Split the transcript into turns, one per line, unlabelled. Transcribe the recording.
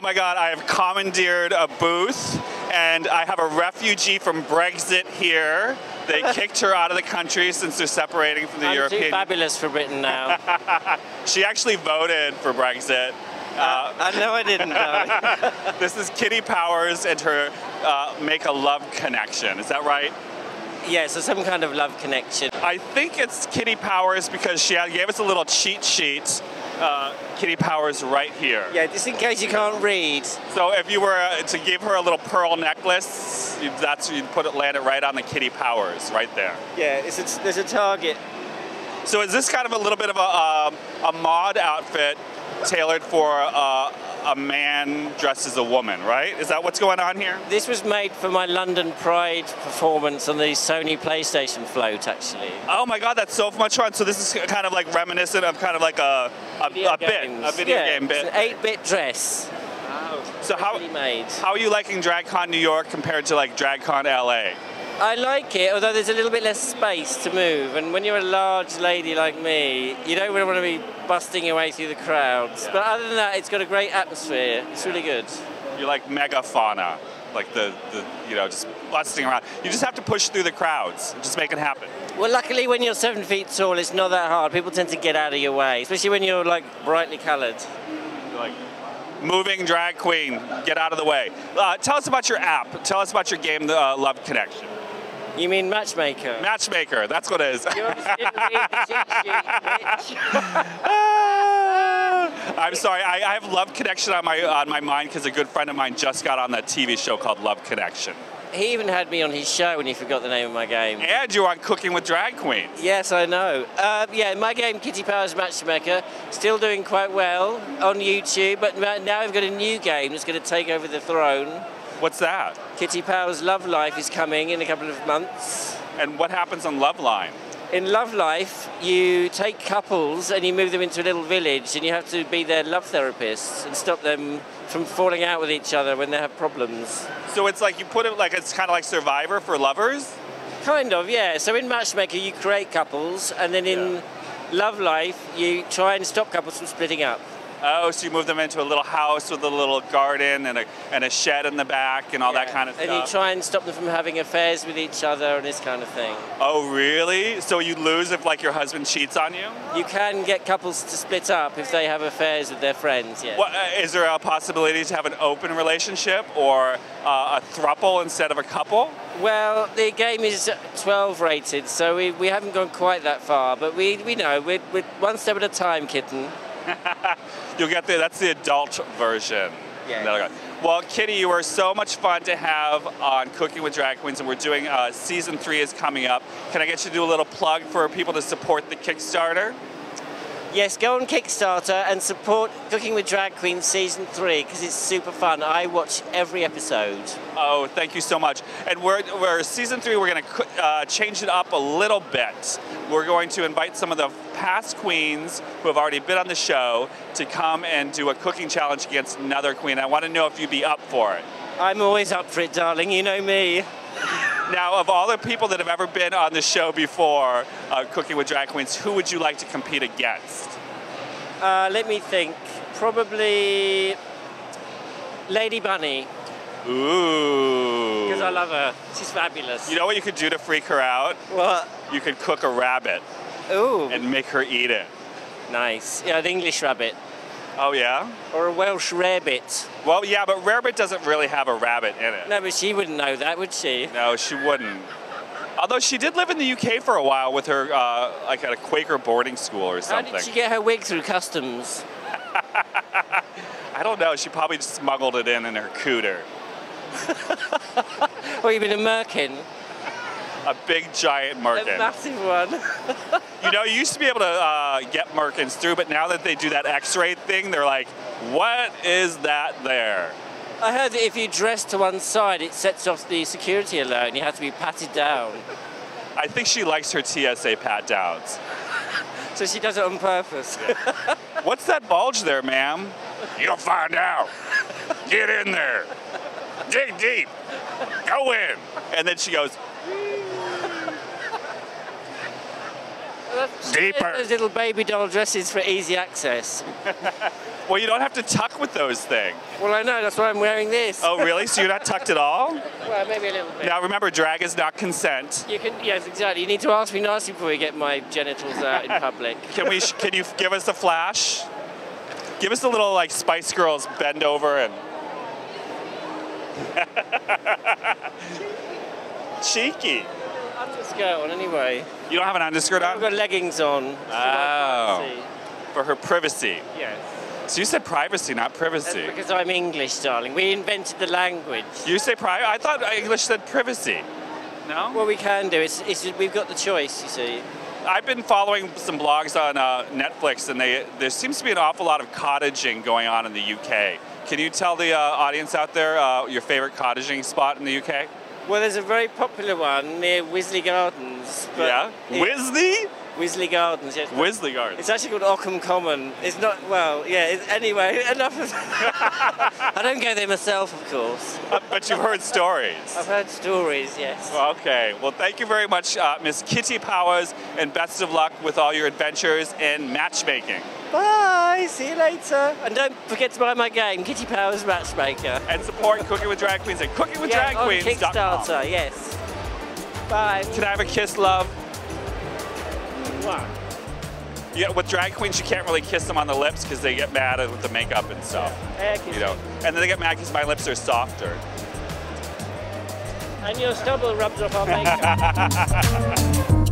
my God, I have commandeered a booth, and I have a refugee from Brexit here. They kicked her out of the country since they're separating from the European.
I'm too fabulous for Britain now.
She actually voted for Brexit.
I know I didn't know.
This is Kitty Powers and her Make a Love Connection. Is that right?
Yeah, so some kind of love connection.
I think it's Kitty Powers because she gave us a little cheat sheet. Kitty Powers right here.
Yeah, just in case you can't read.
So if you were to give her a little pearl necklace, you'd land it right on the Kitty Powers, right there.
Yeah, there's a target.
So is this kind of a little bit of a mod outfit tailored for a man dressed as a woman, right? Is that what's going on here?
This was made for my London Pride performance on the Sony PlayStation float, actually.
Oh my God, that's so much fun. So this is kind of like reminiscent of kind of like a video game bit.
It's an 8-bit dress.
Oh. So how
are
you liking DragCon New York compared to like DragCon LA?
I like it, although there's a little bit less space to move. And when you're a large lady like me, you don't really want to be busting your way through the crowds. Yeah. But other than that, it's got a great atmosphere. It's really good.
You're like megafauna, like the just busting around. You just have to push through the crowds and just make it happen.
Well, luckily, when you're 7 feet tall, it's not that hard. People tend to get out of your way, especially when you're like brightly coloured.
You're like, moving drag queen, get out of the way. Tell us about your app. Tell us about your game, Love Connection.
You mean Matchmaker?
Matchmaker, that's what it is.
You obviously didn't read the cheat sheet,
I'm sorry, I have Love Connection on my mind because a good friend of mine just got on that TV show called Love Connection.
He even had me on his show when he forgot the name of my game.
And you were on Cooking with Drag Queens.
Yes, I know. Yeah, my game, Kitty Powers Matchmaker, still doing quite well on YouTube, but now we've got a new game that's going to take over the throne.
What's that?
Kitty Powers Love Life is coming in a couple of months.
And what happens on Love Line?
In Love Life, you take couples and you move them into a little village and you have to be their love therapists and stop them from falling out with each other when they have problems.
So it's like you put it like it's kind of like Survivor for lovers?
Kind of, yeah. So in Matchmaker, you create couples, and then in Love Life, you try and stop couples from splitting up.
Oh, so you move them into a little house with a little garden and a shed in the back and all that kind of stuff.
And you try and stop them from having affairs with each other and this kind of thing.
Oh, really? So you lose if like your husband cheats on you?
You can get couples to split up if they have affairs with their friends, yeah.
What, is there a possibility to have an open relationship or a throuple instead of a couple?
Well, the game is 12 rated, so we haven't gone quite that far, but we know, we're one step at a time, kitten.
You'll get there. That's the adult version.
Yeah.
Well, Kitty, you are so much fun to have on Cooking with Drag Queens, and we're doing season 3 is coming up. Can I get you to do a little plug for people to support the Kickstarter?
Yes, go on Kickstarter and support Cooking with Drag Queens Season 3 because it's super fun. I watch every episode.
Oh, thank you so much. And we're Season 3, we're going to change it up a little bit. We're going to invite some of the past queens who have already been on the show to come and do a cooking challenge against another queen. I want to know if you'd be up for it.
I'm always up for it, darling. You know me.
Now, of all the people that have ever been on the show before, Cooking with Drag Queens, who would you like to compete against?
Let me think. Probably Lady Bunny.
Ooh.
Because I love her. She's fabulous.
You know what you could do to freak her out?
What?
You could cook a rabbit.
Ooh.
And make her eat it.
Nice. Yeah, the English rabbit.
Oh, yeah?
Or a Welsh rarebit.
Well, yeah, but rarebit doesn't really have a rabbit in it.
No, but she wouldn't know that, would she?
No, she wouldn't. Although she did live in the UK for a while with her, like at a Quaker boarding school or something.
How did she get her wig through customs?
I don't know. She probably just smuggled it in her cooter.
Or even a merkin.
A big, giant merkin.
A massive one.
You know, you used to be able to get merkins through, but now that they do that x-ray thing, they're like, what is that there?
I heard that if you dress to one side, it sets off the security alert and you have to be patted down.
I think she likes her TSA pat-downs.
So she does it on purpose.
Yeah. What's that bulge there, ma'am? You'll find out. Get in there. Dig deep. Go in. And then she goes... Deeper.
Those little baby doll dresses for easy access.
Well, you don't have to tuck with those things.
Well, I know, that's why I'm wearing this.
Oh, really? So you're not tucked at all?
Well, maybe a little bit.
Now, remember, drag is not consent.
You can, yes, exactly. You need to ask me nicely before you get my genitals out in public.
Can you give us a flash? Give us a little, like, Spice Girls bend over and... Cheeky.
Underskirt on, anyway.
You don't have an underskirt on?
I've got leggings on.
Oh. For her privacy.
Yes.
So you said privacy, not privacy.
That's because I'm English, darling. We invented the language.
You say privacy? I thought English said privacy. No?
Well, we can do. We've got the choice, you see.
I've been following some blogs on Netflix, and there seems to be an awful lot of cottaging going on in the UK. Can you tell the audience out there your favorite cottaging spot in the UK?
Well, there's a very popular one near Wisley Gardens.
Yeah? Wisley?
Wisley Gardens, yes.
Wisley Gardens.
It's actually called Ockham Common. It's not, well, yeah, anyway, enough of that. I don't go there myself, of course.
But you've heard stories.
I've heard stories, yes.
Okay, well, thank you very much, Miss Kitty Powers, and best of luck with all your adventures in matchmaking.
Bye, see you later. And don't forget to buy my game, Kitty Powers Matchmaker.
And support Cooking with Drag Queens at cookingwithdragqueens.com.
On Kickstarter, yes. Bye.
Can I have a kiss, love?
What?
Yeah, with drag queens, you can't really kiss them on the lips because they get mad with the makeup and stuff. You know, and then they get mad because my lips are softer.
And your stubble rubs off our makeup.